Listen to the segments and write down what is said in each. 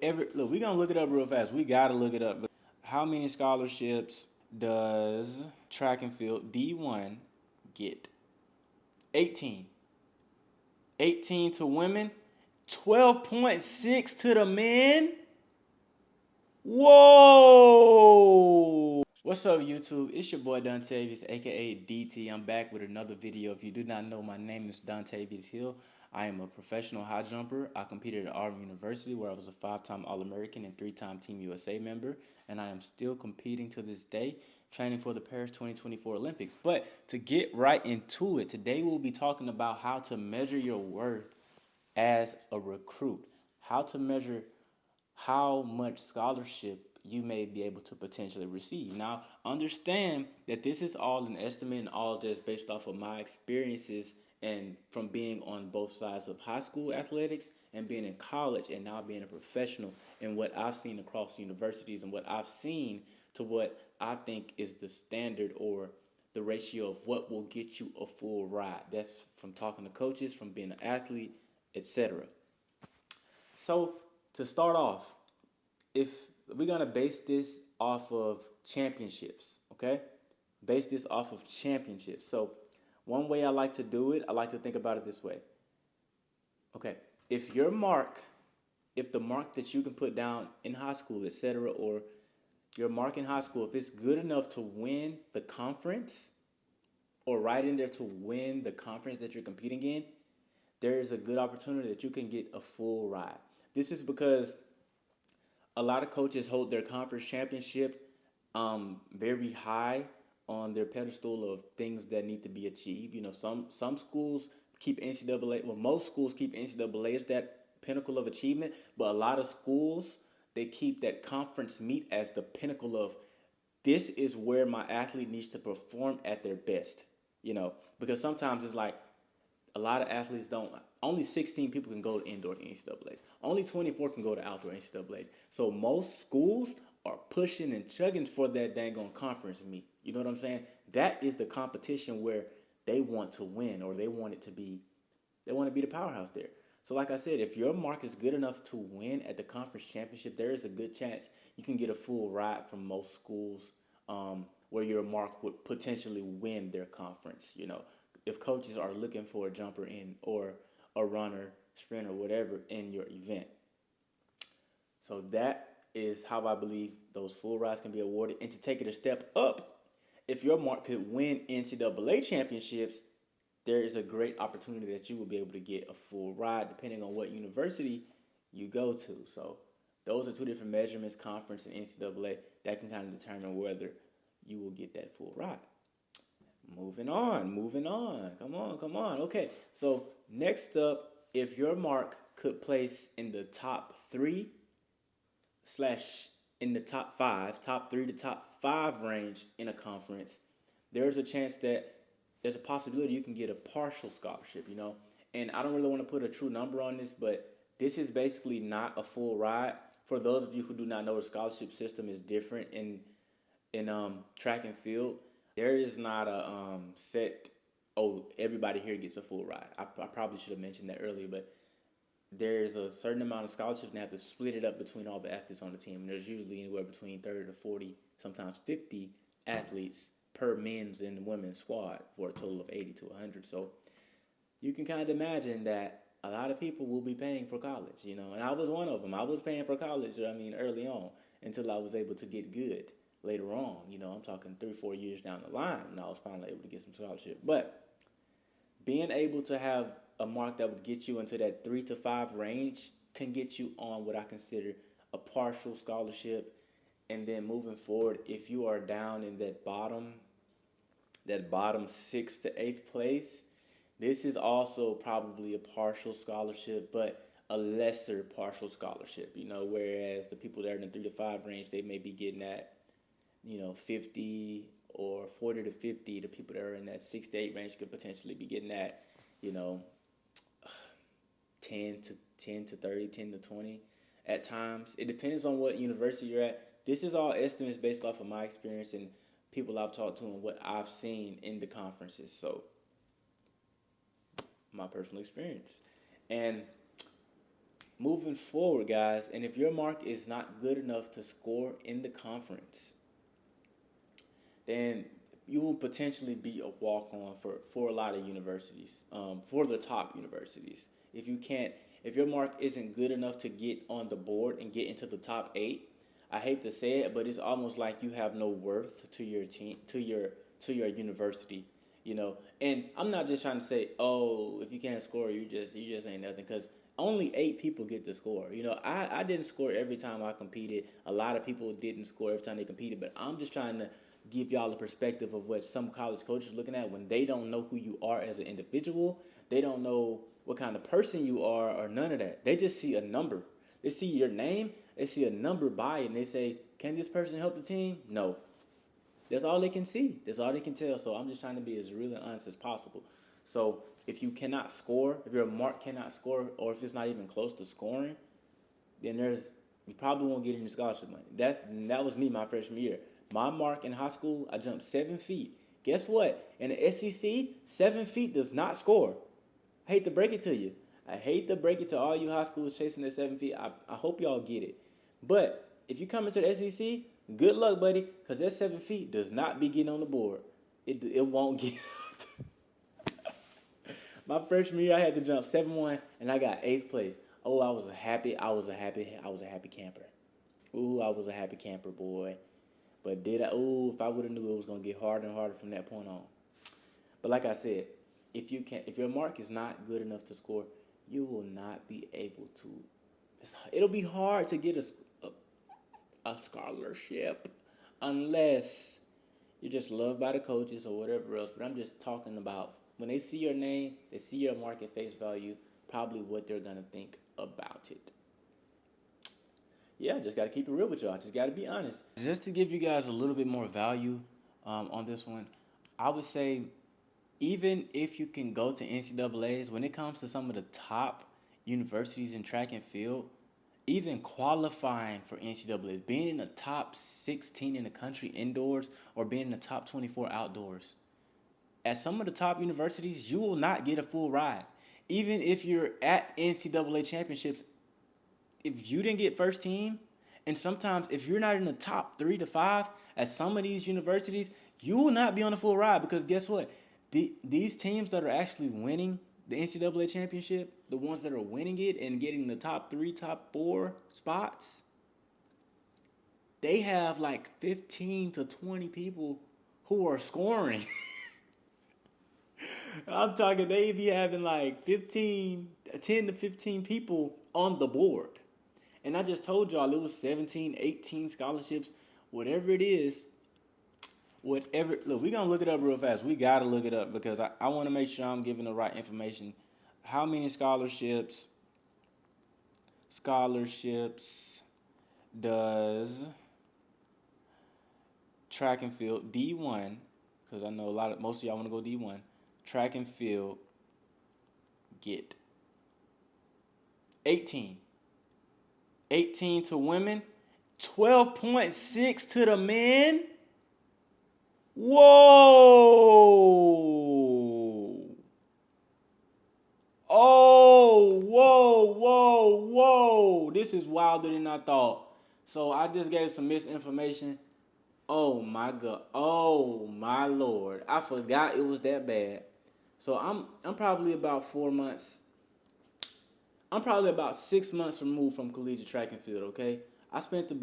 Look, we're gonna look it up real fast. We gotta look it up. How many scholarships does track and field D1 get? 18. 18 to women, 12.6 to the men. Whoa! What's up, YouTube? It's your boy Dontavius, aka DT. I'm back with another video. If you do not know, my name is Dontavius Hill. I am a professional high jumper. I competed at Auburn University, where I was a 5-time All-American and 3-time Team USA member, and I am still competing to this day, training for the Paris 2024 Olympics. But to get right into it, today we'll be talking about how to measure your worth as a recruit, how to measure how much scholarship you may be able to potentially receive. Now, understand that this is all an estimate and all just based off of my experiences and from being on both sides of high school athletics and being in college and now being a professional, and what I've seen across universities and what I've seen to what I think is the standard or the ratio of what will get you a full ride. That's from talking to coaches, from being an athlete, etc. So to start off, if we're gonna base this off of championships, okay? Base this off of championships. So one way I like to do it, I like to think about it this way. Okay, if your mark, if the mark that you can put down in high school, etc., or your mark in high school, if it's good enough to win the conference or right in there to win the conference that you're competing in, there is a good opportunity that you can get a full ride. This is because a lot of coaches hold their conference championship very high on their pedestal of things that need to be achieved. You know, some schools keep NCAA. Well, most schools keep NCAA as that pinnacle of achievement, but a lot of schools they keep that conference meet as the pinnacle of this is where my athlete needs to perform at their best. You know, because sometimes it's like a lot of athletes don't. Only 16 people can go to indoor NCAA's. Only 24 can go to outdoor NCAA's. So most schools are pushing and chugging for that dang on conference meet. You know what I'm saying? That is the competition where they want to win or they want it to be. They want to be the powerhouse there. So like I said, if your mark is good enough to win at the conference championship, there is a good chance you can get a full ride from most schools where your mark would potentially win their conference. You know, if coaches are looking for a jumper in or a runner, sprinter, whatever in your event. So that is how I believe those full rides can be awarded. And to take it a step up, if your mark could win NCAA championships, there is a great opportunity that you will be able to get a full ride depending on what university you go to. So those are two different measurements, conference and NCAA, that can kind of determine whether you will get that full ride. Moving on, moving on. Come on, come on. Okay, so next up, if your mark could place in the top three slash in the top five, top three to top five range in a conference, there's a chance that there's a possibility you can get a partial scholarship, you know. And I don't really want to put a true number on this, but this is basically not a full ride. For those of you who do not know, the scholarship system is different in track and field. There is not a set. Oh, everybody here gets a full ride. I probably should have mentioned that earlier, but there's a certain amount of scholarships and they have to split it up between all the athletes on the team. And there's usually anywhere between 30 to 40, sometimes 50 athletes per men's and women's squad for a total of 80 to 100. So you can kind of imagine that a lot of people will be paying for college, you know, and I was one of them. I was paying for college, early on until I was able to get good later on. You know, I'm talking 3, 4 years down the line, and I was finally able to get some scholarship. But being able to have a mark that would get you into that 3 to 5 range can get you on what I consider a partial scholarship. And then moving forward, if you are down in that bottom 6th to 8th place, this is also probably a partial scholarship, but a lesser partial scholarship. You know, whereas the people that are in the 3 to 5 range, they may be getting at 50 or 40 to 50. The people that are in that 6 to 8 range could potentially be getting at, you know, 10 to 30, 10 to 20 at times. It depends on what university you're at. This is all estimates based off of my experience and people I've talked to and what I've seen in the conferences. So, my personal experience. And moving forward, guys, and if your mark is not good enough to score in the conference, then you will potentially be a walk on for a lot of universities, for the top universities. If you can't, if your mark isn't good enough to get on the board and get into the top eight, I hate to say it, but it's almost like you have no worth to your team, to your university. And I'm not just trying to say, oh, if you can't score, you just ain't nothing, because only 8 people get to score. I didn't score every time I competed. A lot of people didn't score every time they competed, but I'm just trying to give y'all a perspective of what some college coaches are looking at when they don't know who you are as an individual. They don't know what kind of person you are or none of that. They just see a number. They see your name, they see a number by it, and they say, can this person help the team? No. That's all they can see. That's all they can tell. So I'm just trying to be as real and honest as possible. So if you cannot score, if your mark cannot score, or if it's not even close to scoring, then you probably won't get any scholarship money. That was me my freshman year. My mark in high school, I jumped 7 feet. Guess what? In the SEC, 7 feet does not score. I hate to break it to you. I hate to break it to all you high schools chasing the 7 feet. I hope y'all get it. But if you come into the SEC, good luck, buddy, because that 7 feet does not be getting on the board. It won't get. My freshman year, I had to jump 7-1, and I got 8th place. Oh, I was a happy camper. Ooh, I was a happy camper, boy. But if I would have knew it was gonna get harder and harder from that point on. But like I said, if your mark is not good enough to score, you will not be able to. It'll be hard to get a scholarship unless you're just loved by the coaches or whatever else. But I'm just talking about when they see your name, they see your mark at face value, probably what they're gonna think about it. Yeah, just got to keep it real with y'all. Just got to be honest. Just to give you guys a little bit more value on this one, I would say even if you can go to NCAAs, when it comes to some of the top universities in track and field, even qualifying for NCAAs, being in the top 16 in the country indoors or being in the top 24 outdoors, at some of the top universities, you will not get a full ride. Even if you're at NCAA championships, if you didn't get first team, and sometimes if you're not in the top 3 to 5 at some of these universities, you will not be on the full ride, because guess what? These teams that are actually winning the NCAA championship, the ones that are winning it and getting the top 3, top 4 spots, they have like 15 to 20 people who are scoring. I'm talking, they be having like 10 to 15 people on the board. And I just told y'all it was 17, 18 scholarships, whatever it is. Look, we're going to look it up real fast. We got to look it up because I want to make sure I'm giving the right information. How many scholarships does track and field D1, because I know most of y'all want to go D1, track and field get? 18. 18 to women, 12.6 to the men. Whoa! Oh, whoa. This is wilder than I thought. So I just gave some misinformation. Oh my God. Oh my Lord. I forgot it was that bad. So I'm probably about 4 months. I'm probably about 6 months removed from collegiate track and field, okay? I spent the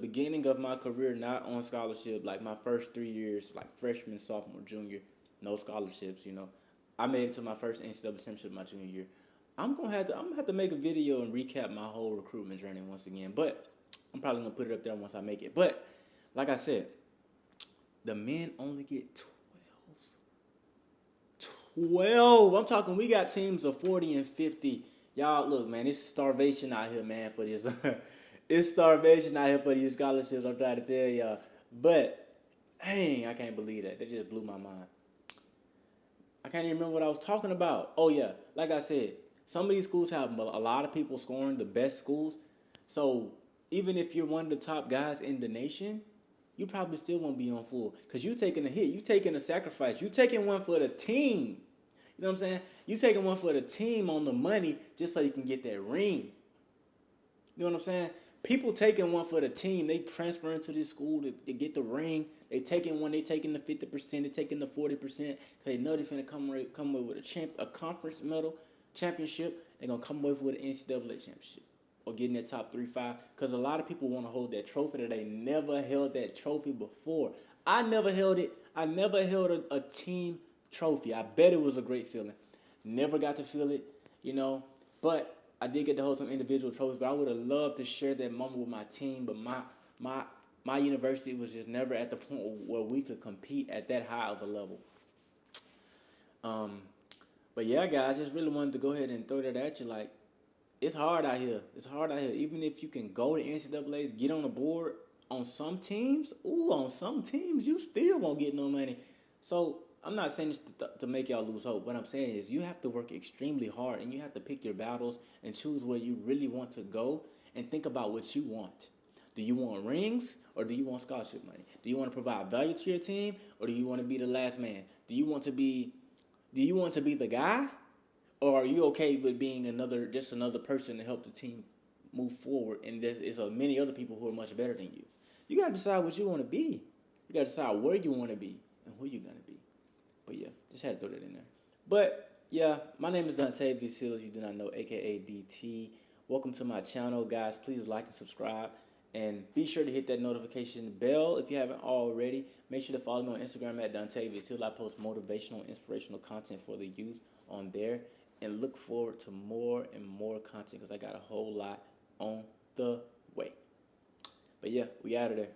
beginning of my career not on scholarship, like my first 3 years, like freshman, sophomore, junior, no scholarships, I made it to my first NCAA championship my junior year. I'm gonna have to make a video and recap my whole recruitment journey once again, but I'm probably gonna put it up there once I make it. But like I said, the men only get 12. I'm talking, we got teams of 40 and 50. Y'all, look, man, it's starvation out here, man, for this. It's starvation out here for these scholarships, I'm trying to tell y'all. But, dang, I can't believe that. That just blew my mind. I can't even remember what I was talking about. Oh, yeah, like I said, some of these schools have a lot of people scoring, the best schools. So, even if you're one of the top guys in the nation, you probably still won't be on full, because you taking a hit. You taking a sacrifice. You taking one for the team. You know what I'm saying? You taking one for the team on the money just so you can get that ring. You know what I'm saying? People taking one for the team. They transferring to this school to get the ring. They taking one. They taking the 50%. They taking the 40%. They know they finna come away with a conference medal, championship. They gonna come away with an NCAA championship or getting that top 3-5. Because a lot of people want to hold that trophy that they never held that trophy before. I never held it. I never held a team trophy. I bet it was a great feeling. Never got to feel it, you know. But I did get to hold some individual trophies. But I would have loved to share that moment with my team. But my my university was just never at the point where we could compete at that high of a level. Um, but yeah, guys, just really wanted to go ahead and throw that at you. Like, it's hard out here. It's hard out here. Even if you can go to NCAA's, get on the board on some teams. Ooh, on some teams, you still won't get no money. So I'm not saying this to make y'all lose hope. What I'm saying is you have to work extremely hard and you have to pick your battles and choose where you really want to go and think about what you want. Do you want rings or do you want scholarship money? Do you want to provide value to your team or do you want to be the last man? Do you want to be the guy, or are you okay with being another person to help the team move forward? And there's many other people who are much better than you. You gotta decide what you want to be. You gotta decide where you want to be and who you're gonna be. But yeah, just had to throw that in there. But yeah, my name is Dontavious Seals. You do not know, aka DT. Welcome to my channel, guys. Please like and subscribe. And be sure to hit that notification bell if you haven't already. Make sure to follow me on Instagram at Dontavious Hill. I post motivational, inspirational content for the youth on there. And look forward to more and more content because I got a whole lot on the way. But yeah, we out of there.